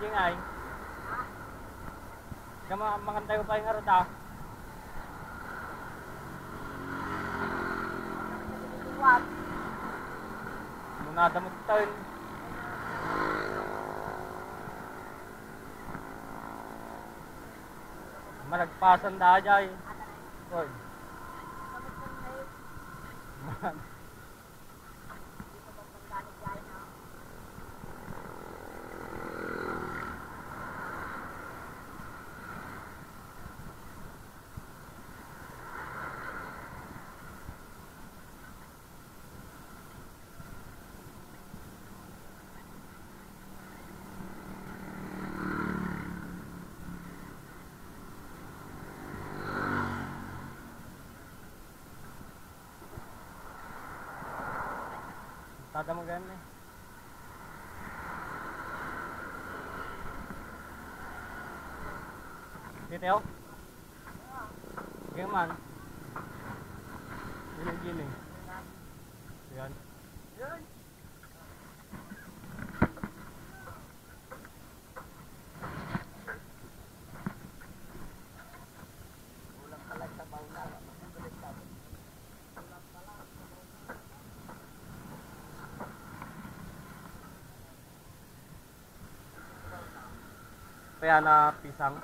Jingay. Kama makantay ko pa yung harot ah. Munada mo tayo. Malagpasan da jay. Oy. Tada mo ganun eh. Dito? Sige man. Gini. Yan. Yan. Ulang kalag sa bauna. Kaya na pisang.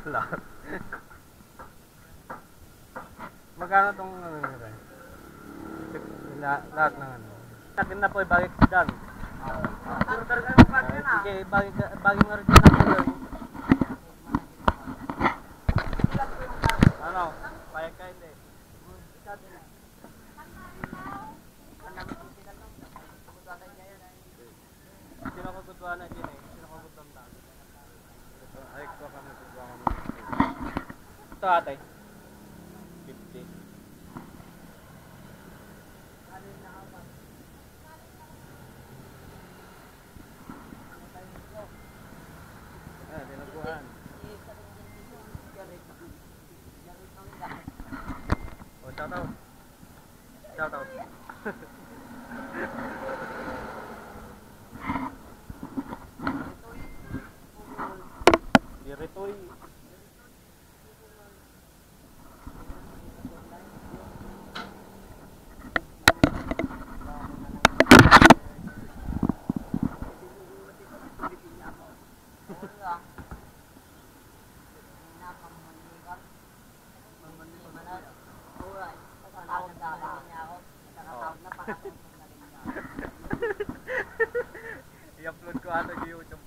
Lahat. Magkano tong ano nila? Lahat ng ano. Akin na po ibagay ko dyan. Sige, bagay mo rin dyan ako yun. Ano? Payag ka hindi? Sino ko gudwa na dyan eh? Sino ko gudwa na? Ay, ko kami gudwa kami. Ito ate. 50. Ah, dinaguhan. Oh, shout out. Shout out. Diretoy. I-upload ko ata sa YouTube.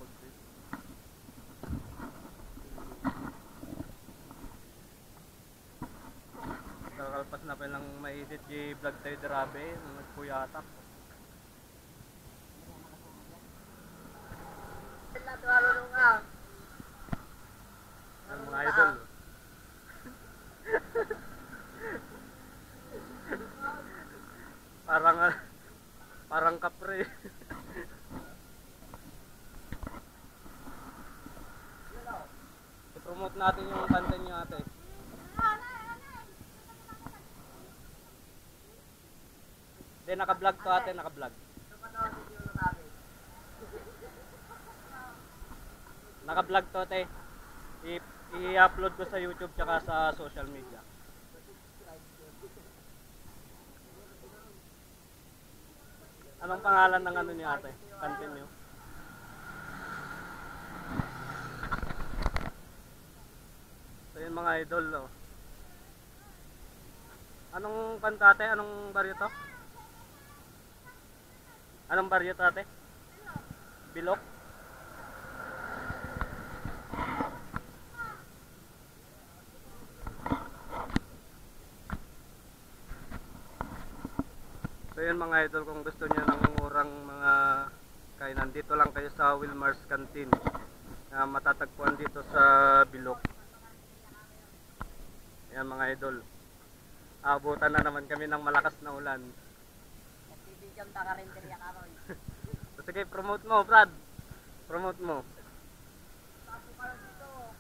Kakalpas na pa lang maisit yung vlog tayo darabe nung nagpuyatak. Ang mga idol. Parang kapre. I-promote natin yung content nyo ate. Hindi, naka-vlog to ate, naka-vlog. Naka-vlog to ate. I-upload ko sa YouTube tsaka sa social media. Anong pangalan ng ano niyo ate? Content niyo? So yun mga idol oh. Anong kanta ate? Anong baryo to? Anong baryo to ate? Bilok? So yun mga idol, kung gusto niyo ng murang mga kainan, dito lang kayo sa Wilmar's Canteen. Matatagpuan dito sa Bilok. Ayan mga idol. Abutan na naman kami ng malakas na ulan. Sige, promote mo, Brad. Promote mo.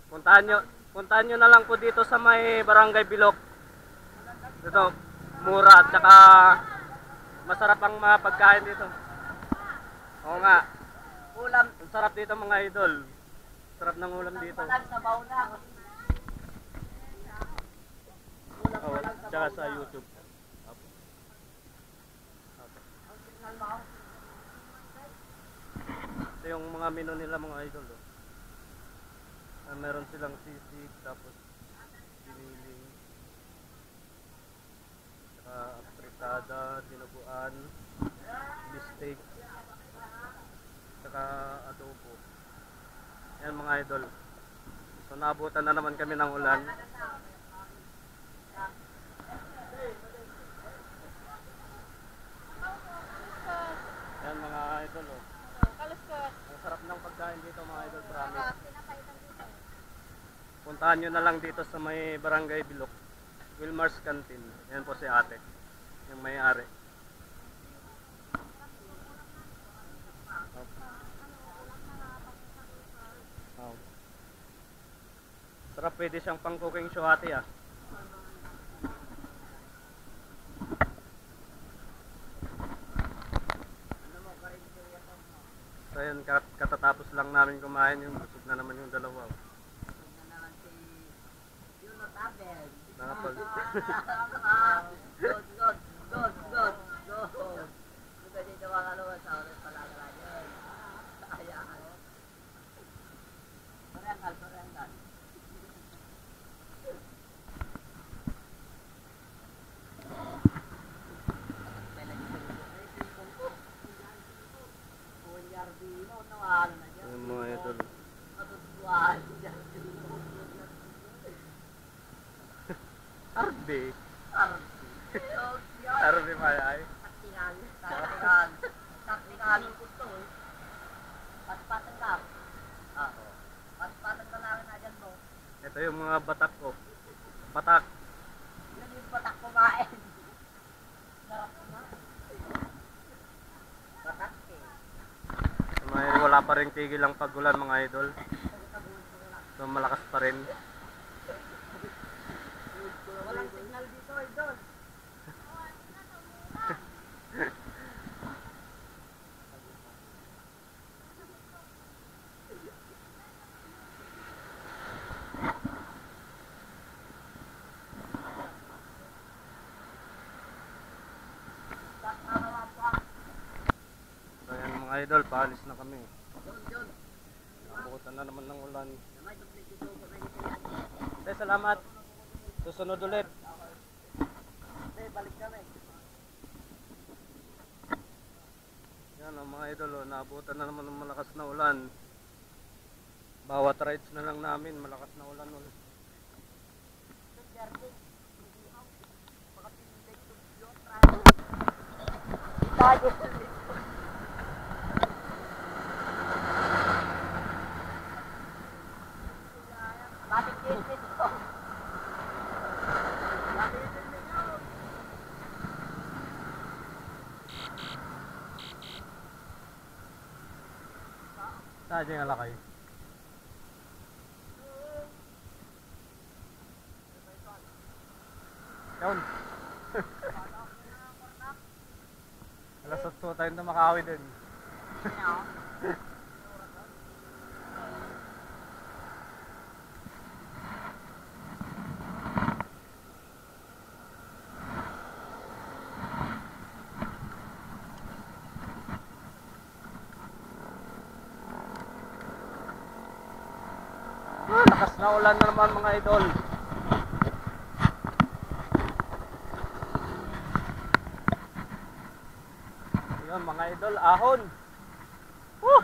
Puntahan nyo. puntahan nyo na lang po dito sa may Barangay Bilok. Dito, mura at saka masarap ang mga pagkain dito. Oo nga. Ulam. Ang sarap dito mga idol. Sarap ng ulam dito. Sabaw na. Oh, tsaka sa YouTube. Ito yung mga menu nila mga idol. Oh. Meron silang sisig, tapos siniling, tsaka fritada, dinuguan, beefsteak, tsaka adobo. Yan mga idol. So naabutan na naman kami ng ulan. Yan mga idol. Oh. Ang sarap ng pagkain dito mga idol, promise. Puntahan nyo na lang dito sa may Barangay Bilok, Wilmar's Canteen. Yan po si ate, yung may-ari. Oh. Sarap, pwede siyang pang cooking show ate ah. So yan, katatapos lang namin kumain, yung busog na naman yung dalawa. Nakapag... Yung mga idol. Arde. Arde mayay. Taktikal gusto eh. Paspatan lang. Paspatan ka namin na dyan mo. Ito yung mga batak ko. Batak. Yan yung patak kumain. Sarap na. Patak eh. May wala pa rin tigil ang pagulan mga idol. So malakas pa rin. Walang signal dito, idol. So yan mga idol, paalis na kami. Nabukutan na naman ng ulan. Salamat. Susunod ulit. Balik kami. Yan ang mga idol, oh, naabutan na naman ng malakas na ulan. Bawat rides na lang namin, malakas na ulan ulit. Saan yung alakay? Yun. Alas 8 tayo na makawi din. Lakas na ulan na naman mga idol. Yun mga idol, ahon. Woo!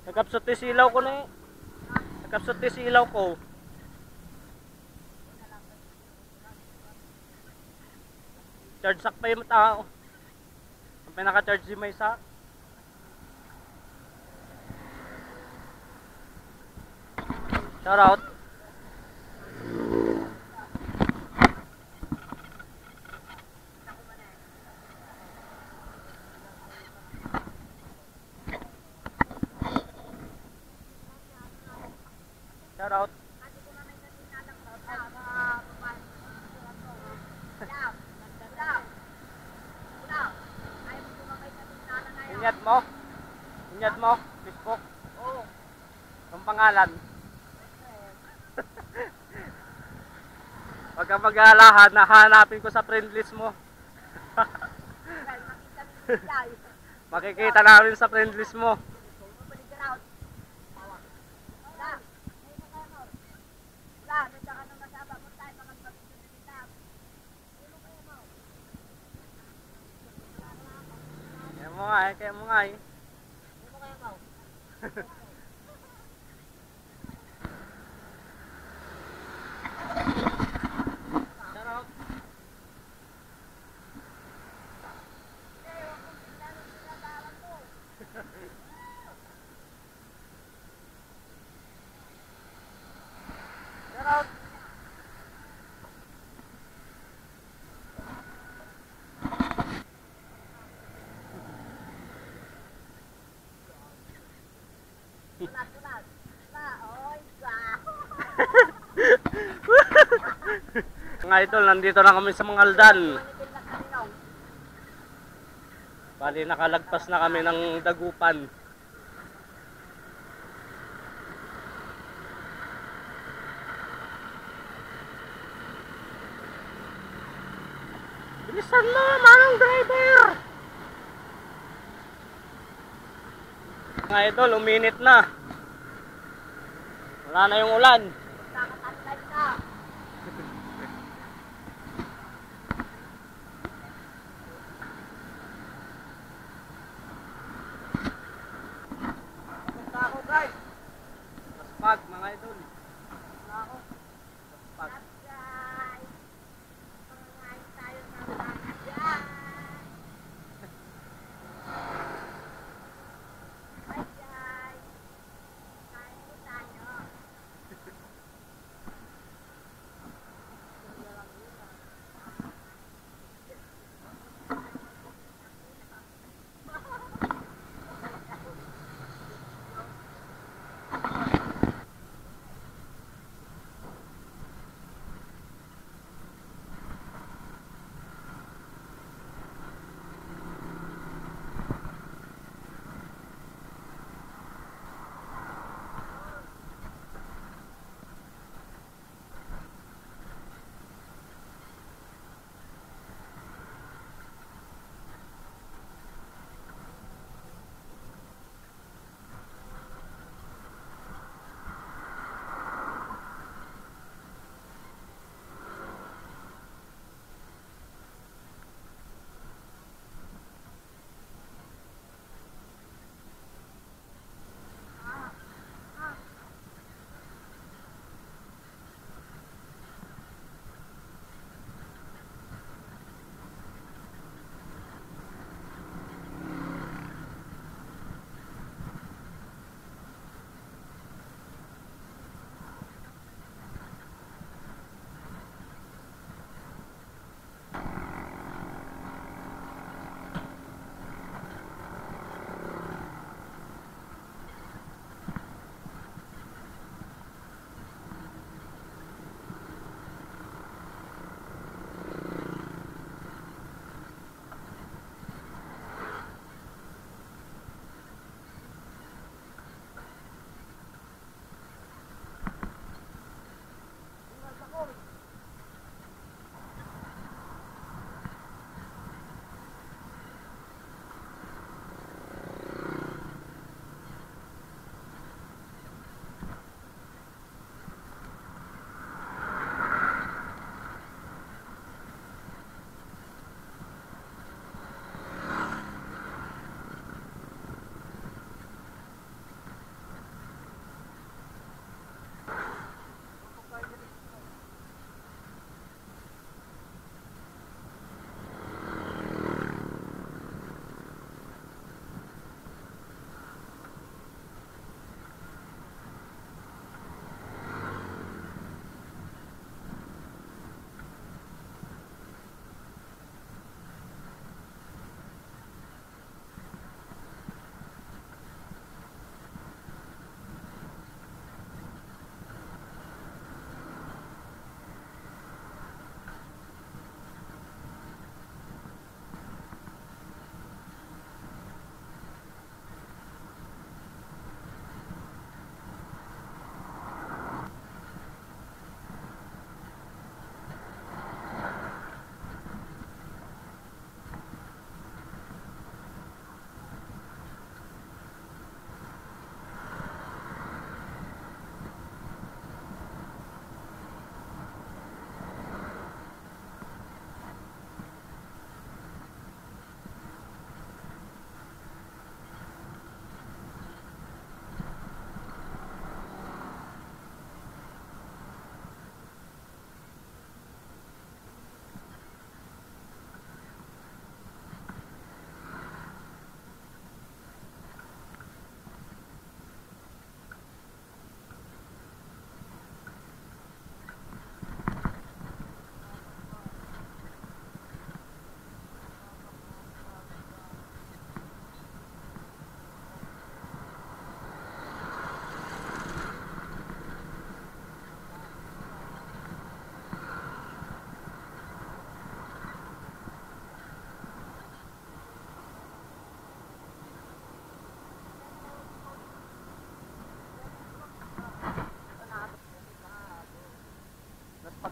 Nakapsot yung silaw ko na eh. Nakapsot yung silaw ko. Charge sack pa yung tao. Ang pinaka-charge si may sack. Shout out. Shout out. Inyad mo, Facebook. Oo. Ang pangalan. Pagka mag-aalahan, nahanapin ko sa friend list mo. Makikita namin sa friend list mo. Kaya mo nga eh. Shout out. Shout out. Mga idol, nandito na kami sa Mangaldan. Bali, nakalagpas na kami ng Dagupan. Bilisan mo, manong driver! Mga idol, uminit na. Wala na yung ulan. Pag mga idol. Pag.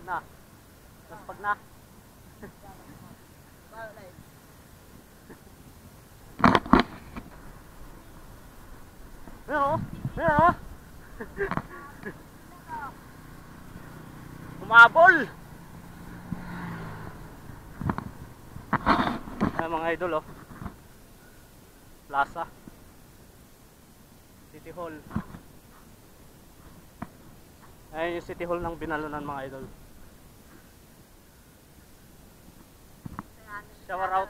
na. Naspag na. Ayan o. Ayan o. Umabol. Ayan mga idol o. Plaza. City Hall. Ayan yung City Hall ng Binalunan mga idol. Shower out.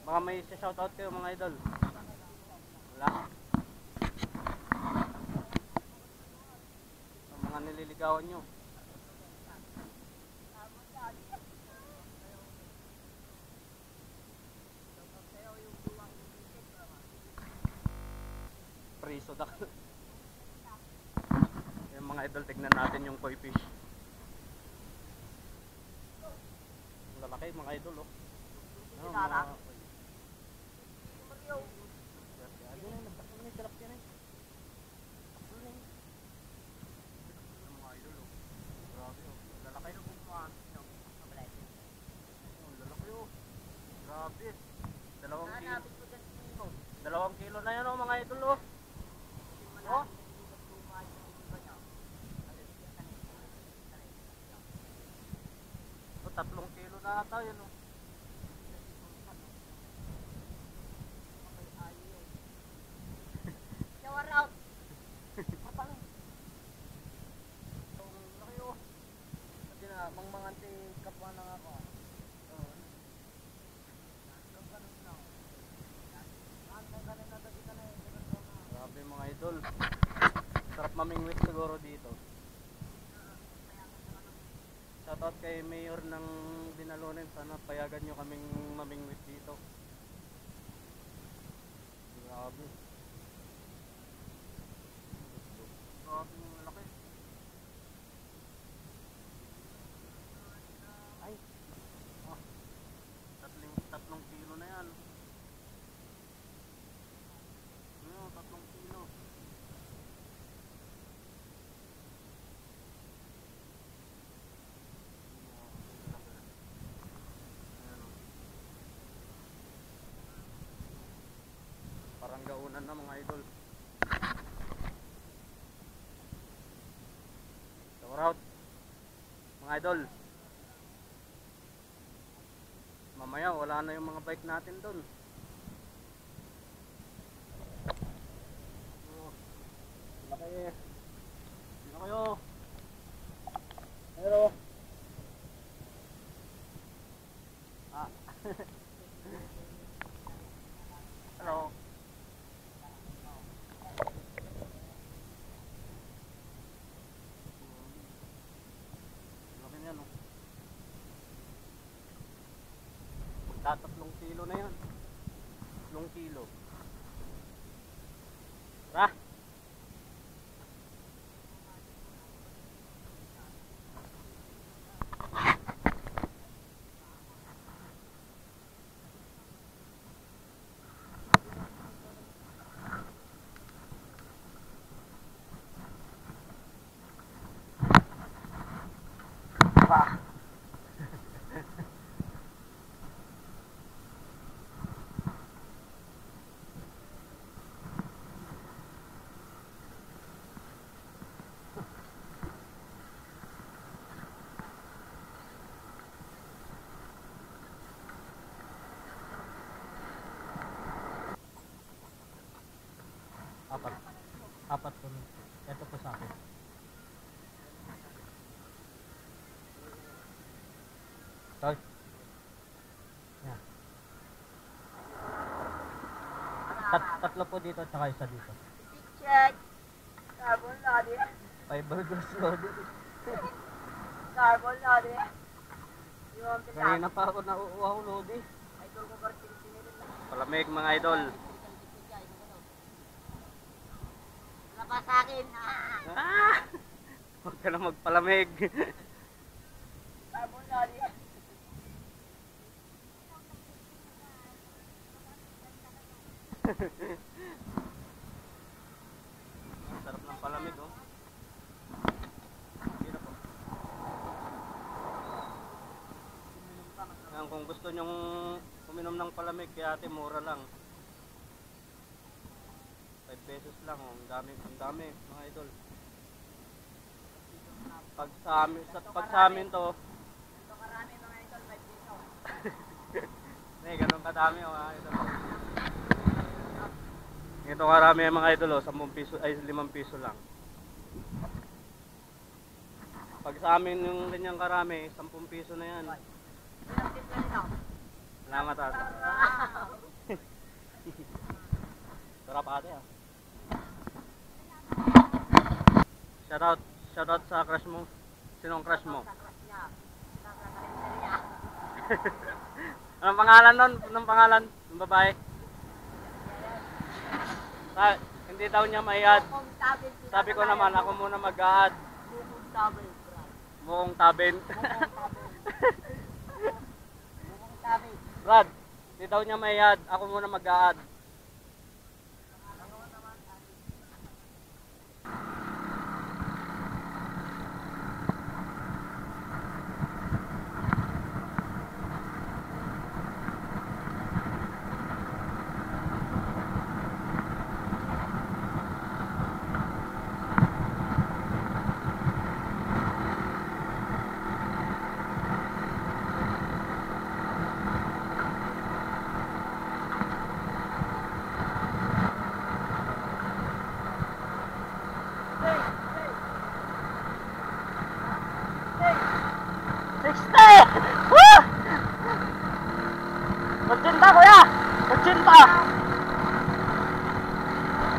Baka may shoutout kayo mga idol. Wala. Ang mga nililigawan nyo. Priso dak. Yung mga idol, tignan natin yung koi fish. Ang lalaki mga idol oh. Ano, mga... Grabe. 2 kilo na yan oh mga idol oh. Oh. Oh, 3 kilo na ata yun oh. Shower out. Laki oh. Pati na, mangmanganti kapwa na nga ako. Grabe mga idol. Sarap mamingwit siguro dito. Shoutout kay Mayor ng Binalunan. Sana payagan nyo kaming mamingwit dito. Grabe. Grabe yung laki. Ay. Oh. 3 kilo na yan. 3 kilo. Parang gaunan na mga idol. Shower out mga idol. Mamaya wala na yung mga bike natin doon. Laki. Sino kayo? Hello. Ah. Hello. Laki niyan oh. 3 kilo na yan. 3 kilo. Tara. Apat po. Ito po sa akin. Toy. Yan. Tatlo po dito at saka isa dito. Check. Carbon lodi. Fiberglass loaded. Carbon lodi. Yung Kanina pa ako nauuhaw lodi. idol ko karting sinilin na. Palamig mga idol. Wala pa sa akin. Ah! Huwag ka na magpalamig. Carbon lodi. Sarap ng palamig oh. gusto nyong uminom ng palamig kay ate, mura lang. 5 pesos lang, oh. Ang dami, mga idol. Pag sa amin to, Ito karami mga idol, 5 piso. ganun kadami, oh, mga idol. Ito karami mga idol, oh, 10 piso, ay 5 piso lang. Pag sa amin yung ganyang karami, 10 piso na yan. Ilang tip na nito? Salamat ate. Wow! Sarap ate ah. Shoutout sa crush mo. Sinong crush mo? Sa crush niya. Sa karinderya. Anong pangalan nun? Anong pangalan? Ng babae? Hindi daw niya maiyad. Bukong tabin. Sabi ko naman, ako muna mag-a-add. Bukong tabin. Brad. Mukhang tabin. Bukong tabin. Bukong tabin. Brad, hindi daw niya maiyad. Ako muna mag-a-add. Magcinta kuya! Magcinta!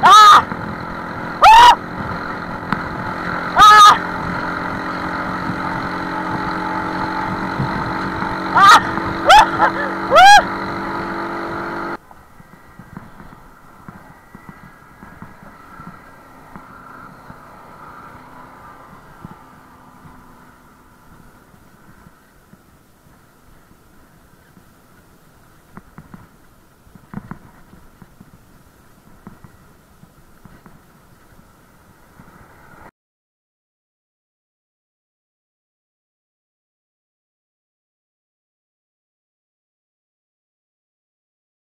Ah!